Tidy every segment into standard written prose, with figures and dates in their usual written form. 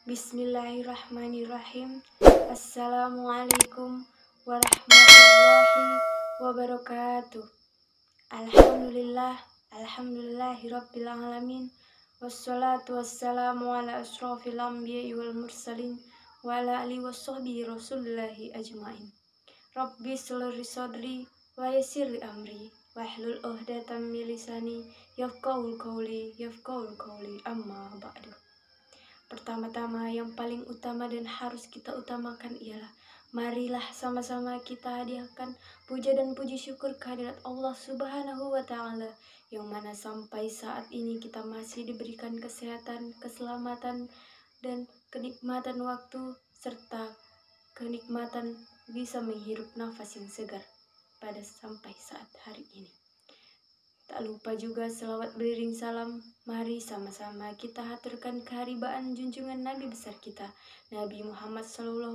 Bismillahirrahmanirrahim. Assalamualaikum warahmatullahi wabarakatuh. Alhamdulillahirabbil alamin. Wassalatu wassalamu ala asrofil anbiya'i wal mursalin wa ala alihi washabbihi rasulillahi ajmain. Rabbi shlih sadri wa yassir li amri wahlul 'uqdatam min lisani yafqahul qawli amma ba'du. Pertama-tama yang paling utama dan harus kita utamakan ialah marilah sama-sama kita hadiahkan puja dan puji syukur kehadirat Allah Subhanahu wa Ta'ala, yang mana sampai saat ini kita masih diberikan kesehatan, keselamatan, dan kenikmatan waktu serta kenikmatan bisa menghirup nafas yang segar pada sampai saat hari ini. Tak lupa juga selawat beriring salam, mari sama-sama kita haturkan keharibaan junjungan Nabi besar kita, Nabi Muhammad SAW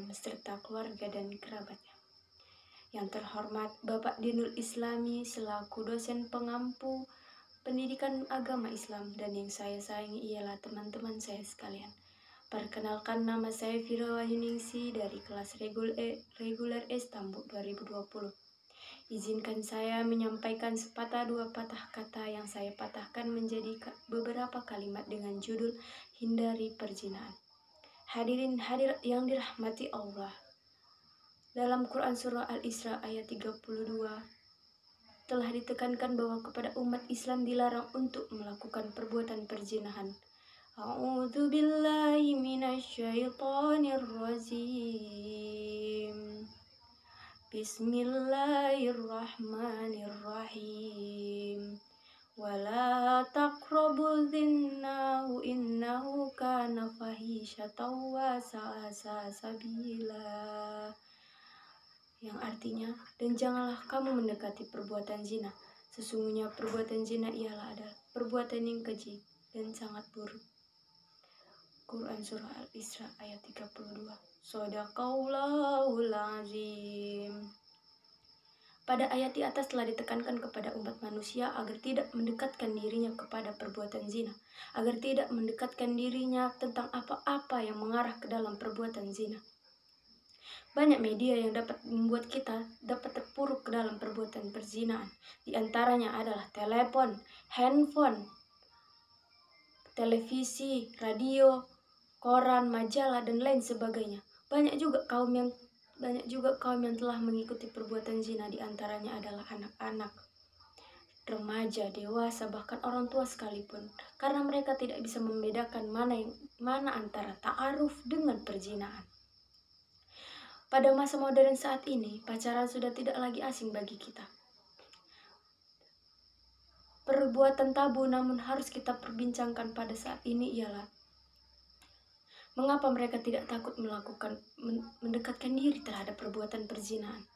beserta keluarga dan kerabatnya. Yang terhormat Bapak Dinul Islami selaku dosen pengampu pendidikan agama Islam, dan yang saya sayangi ialah teman-teman saya sekalian. Perkenalkan, nama saya Fira Wahyuningsi dari kelas reguler S Tambuk 2020. Izinkan saya menyampaikan sepatah dua patah kata yang saya patahkan menjadi beberapa kalimat dengan judul Hindari Perzinahan. Hadirin hadirat yang dirahmati Allah, dalam Quran Surah Al-Isra ayat 32 telah ditekankan bahwa kepada umat Islam dilarang untuk melakukan perbuatan perzinahan. A'udzu billahi minasyaitonir rajim. Bismillahirrahmanirrahim. Wala taqrabu zina innahu kana fahisyatan wa sa'a sabila. Yang artinya, dan janganlah kamu mendekati perbuatan zina. Sesungguhnya perbuatan zina adalah perbuatan yang keji dan sangat buruk. Quran Surah Al-Isra ayat 32. Shadaqallahul azim. Pada ayat di atas telah ditekankan kepada umat manusia agar tidak mendekatkan dirinya kepada perbuatan zina, agar tidak mendekatkan dirinya tentang apa-apa yang mengarah ke dalam perbuatan zina. Banyak media yang dapat membuat kita dapat terpuruk ke dalam perbuatan perzinaan. Di antaranya adalah telepon, handphone, televisi, radio, koran, majalah, dan lain sebagainya. Banyak juga kaum yang telah mengikuti perbuatan zina, di antaranya adalah anak-anak, remaja, dewasa, bahkan orang tua sekalipun, karena mereka tidak bisa membedakan mana antara ta'aruf dengan perzinaan. Pada masa modern saat ini, pacaran sudah tidak lagi asing bagi kita. Perbuatan tabu namun harus kita perbincangkan pada saat ini ialah mengapa mereka tidak takut mendekatkan diri terhadap perbuatan perzinaan.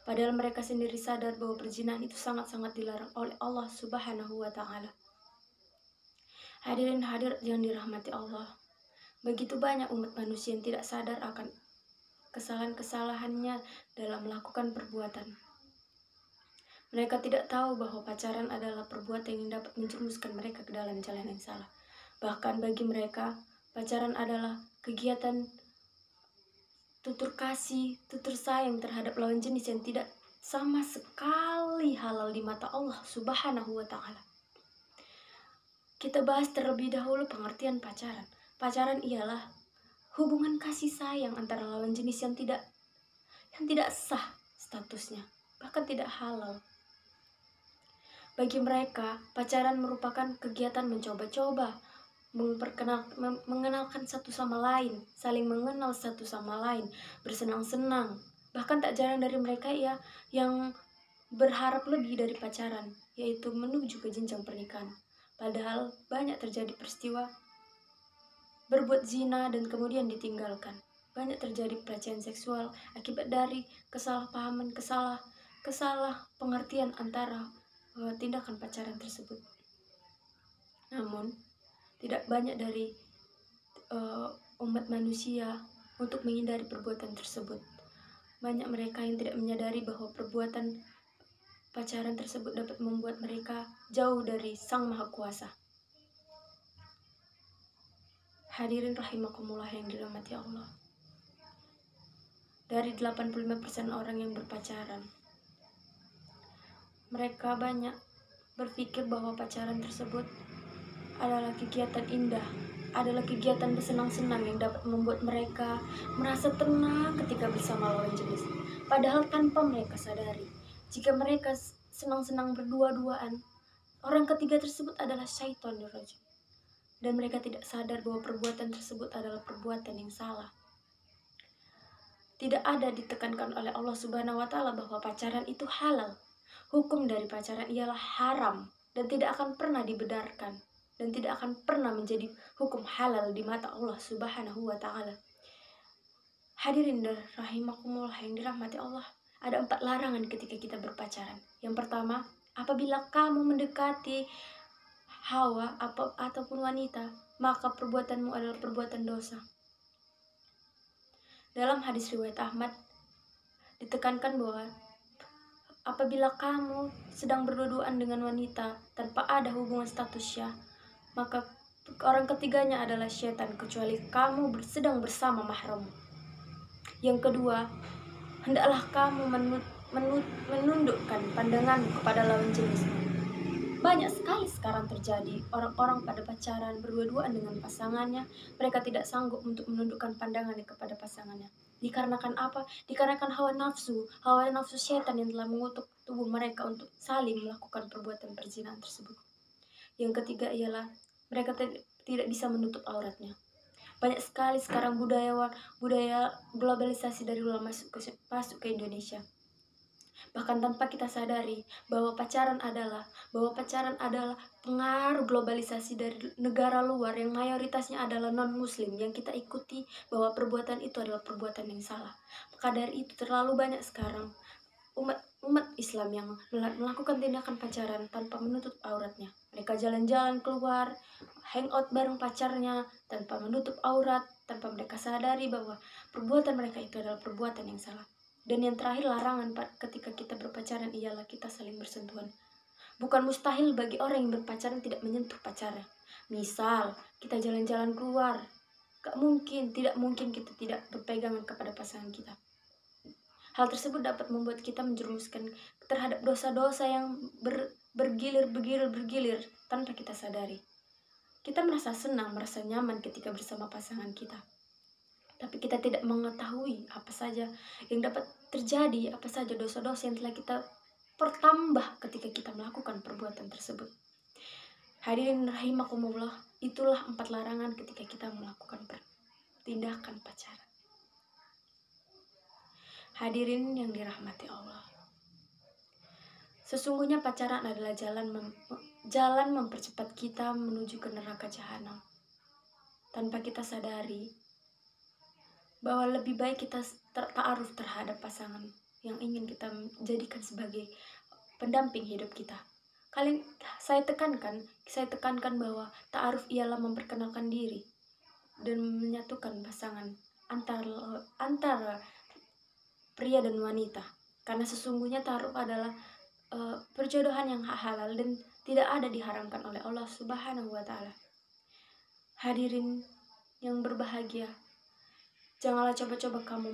Padahal mereka sendiri sadar bahwa perzinaan itu sangat-sangat dilarang oleh Allah Subhanahu wa Ta'ala. Hadirin hadirat yang dirahmati Allah, begitu banyak umat manusia yang tidak sadar akan kesalahan-kesalahannya dalam melakukan perbuatan. Mereka tidak tahu bahwa pacaran adalah perbuatan yang dapat menjerumuskan mereka ke dalam jalan yang salah. Bahkan bagi mereka, pacaran adalah kegiatan tutur kasih, tutur sayang terhadap lawan jenis yang tidak sama sekali halal di mata Allah Subhanahu wa Ta'ala. Kita bahas terlebih dahulu pengertian pacaran. Pacaran ialah hubungan kasih sayang antara lawan jenis yang tidak sah statusnya, bahkan tidak halal. Bagi mereka, pacaran merupakan kegiatan mencoba-coba, mengenalkan satu sama lain, saling mengenal satu sama lain, bersenang-senang. Bahkan tak jarang dari mereka yang berharap lebih dari pacaran, yaitu menuju ke jenjang pernikahan. Padahal banyak terjadi peristiwa berbuat zina dan kemudian ditinggalkan. Banyak terjadi pelecehan seksual akibat dari kesalahpahaman, kesalah pengertian antara tindakan pacaran tersebut. Namun, tidak banyak dari umat manusia untuk menghindari perbuatan tersebut. Banyak mereka yang tidak menyadari bahwa perbuatan pacaran tersebut dapat membuat mereka jauh dari Sang Maha Kuasa. Hadirin rahimakumullah yang dirahmati Allah. Dari 85% orang yang berpacaran, mereka banyak berpikir bahwa pacaran tersebut adalah kegiatan indah, adalah kegiatan bersenang-senang yang dapat membuat mereka merasa tenang ketika bersama lawan jenis. Padahal tanpa mereka sadari, jika mereka senang-senang berdua-duaan, orang ketiga tersebut adalah syaitonir rajim. Dan mereka tidak sadar bahwa perbuatan tersebut adalah perbuatan yang salah. Tidak ada ditekankan oleh Allah Subhanahu wa Ta'ala bahwa pacaran itu halal. Hukum dari pacaran ialah haram dan tidak akan pernah dibenarkan dan tidak akan pernah menjadi hukum halal di mata Allah Subhanahu wa Ta'ala. Hadirin rahimakumullah yang dirahmati Allah, ada 4 larangan ketika kita berpacaran. Yang pertama, apabila kamu mendekati hawa ataupun wanita, maka perbuatanmu adalah perbuatan dosa. Dalam hadis riwayat Ahmad ditekankan bahwa apabila kamu sedang berdua-duaan dengan wanita tanpa ada hubungan statusnya, maka orang ketiganya adalah syaitan kecuali kamu sedang bersama mahram. Yang kedua, hendaklah kamu menundukkan pandanganmu kepada lawan jenis. Banyak sekali sekarang terjadi orang-orang pada pacaran berdua-duaan dengan pasangannya, mereka tidak sanggup untuk menundukkan pandangannya kepada pasangannya. Dikarenakan apa? Dikarenakan hawa nafsu setan yang telah mengutuk tubuh mereka untuk saling melakukan perbuatan perzinahan tersebut. Yang ketiga ialah mereka tidak bisa menutup auratnya. Banyak sekali sekarang budaya globalisasi dari luar masuk ke Indonesia. Bahkan tanpa kita sadari bahwa pacaran adalah pengaruh globalisasi dari negara luar yang mayoritasnya adalah non-muslim, yang kita ikuti bahwa perbuatan itu adalah perbuatan yang salah. Maka dari itu terlalu banyak sekarang umat Islam yang melakukan tindakan pacaran tanpa menutup auratnya. Mereka jalan-jalan keluar, hangout bareng pacarnya tanpa menutup aurat, tanpa mereka sadari bahwa perbuatan mereka itu adalah perbuatan yang salah. Dan yang terakhir, larangan ketika kita berpacaran ialah kita saling bersentuhan. Bukan mustahil bagi orang yang berpacaran tidak menyentuh pacarnya. Misal, kita jalan-jalan keluar, tidak mungkin kita tidak berpegangan kepada pasangan kita. Hal tersebut dapat membuat kita menjerumuskan terhadap dosa-dosa yang bergilir tanpa kita sadari. Kita merasa senang, merasa nyaman ketika bersama pasangan kita. Tapi kita tidak mengetahui apa saja yang dapat terjadi, apa saja dosa-dosa yang telah kita pertambah ketika kita melakukan perbuatan tersebut. Hadirin rahimakumullah, itulah 4 larangan ketika kita melakukan tindakan pacaran. Hadirin yang dirahmati Allah, sesungguhnya pacaran adalah jalan mempercepat kita menuju ke neraka jahanam. Tanpa kita sadari bahwa lebih baik kita ta'aruf terhadap pasangan yang ingin kita jadikan sebagai pendamping hidup kita. Saya tekankan bahwa ta'aruf ialah memperkenalkan diri dan menyatukan pasangan antara pria dan wanita. Karena sesungguhnya ta'aruf adalah perjodohan yang halal dan tidak ada diharamkan oleh Allah Subhanahu wa Ta'ala. Hadirin yang berbahagia, janganlah coba-coba kamu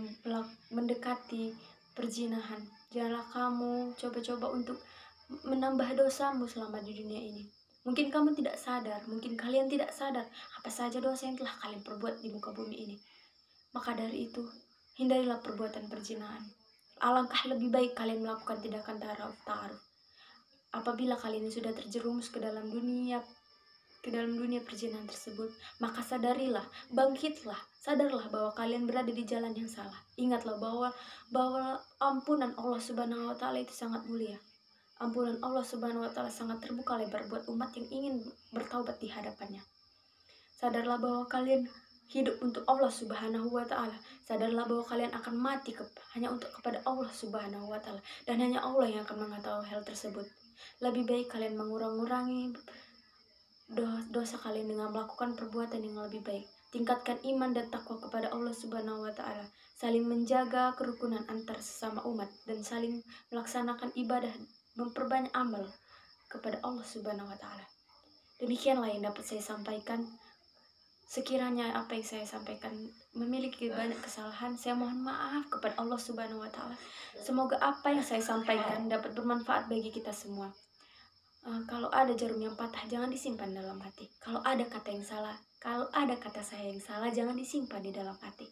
mendekati perzinahan. Janganlah kamu coba-coba untuk menambah dosamu selama di dunia ini. Mungkin kamu tidak sadar, mungkin kalian tidak sadar apa saja dosa yang telah kalian perbuat di muka bumi ini. Maka dari itu, hindarilah perbuatan perzinahan. Alangkah lebih baik kalian melakukan tindakan ta'aruf. Apabila kalian sudah terjerumus ke dalam dunia perzinahan tersebut, maka sadarilah, bangkitlah, sadarlah bahwa kalian berada di jalan yang salah. Ingatlah bahwa ampunan Allah Subhanahu wa Ta'ala itu sangat mulia. Ampunan Allah Subhanahu wa Ta'ala sangat terbuka lebar buat umat yang ingin bertaubat di hadapannya. Sadarlah bahwa kalian hidup untuk Allah Subhanahu wa Ta'ala. Sadarlah bahwa kalian akan mati hanya kepada Allah Subhanahu wa Ta'ala, dan hanya Allah yang akan mengetahui hal tersebut. Lebih baik kalian mengurangi dosa kalian dengan melakukan perbuatan yang lebih baik. Tingkatkan iman dan takwa kepada Allah Subhanahu wa Ta'ala. Saling menjaga kerukunan antar sesama umat dan saling melaksanakan ibadah, memperbanyak amal kepada Allah Subhanahu wa Ta'ala. Demikianlah yang dapat saya sampaikan. Sekiranya apa yang saya sampaikan memiliki banyak kesalahan, saya mohon maaf kepada Allah Subhanahu wa Ta'ala. Semoga apa yang saya sampaikan dapat bermanfaat bagi kita semua. Kalau ada jarum yang patah, jangan disimpan dalam hati. Kalau ada kata yang salah, kalau ada kata saya yang salah, jangan disimpan di dalam hati.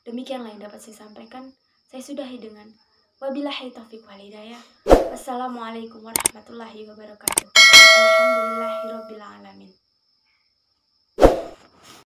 Demikianlah yang dapat saya sampaikan. Saya sudahi dengan wabillahi taufiq wal hidayah. Wassalamualaikum warahmatullahi wabarakatuh. Alhamdulillahirabbil alamin.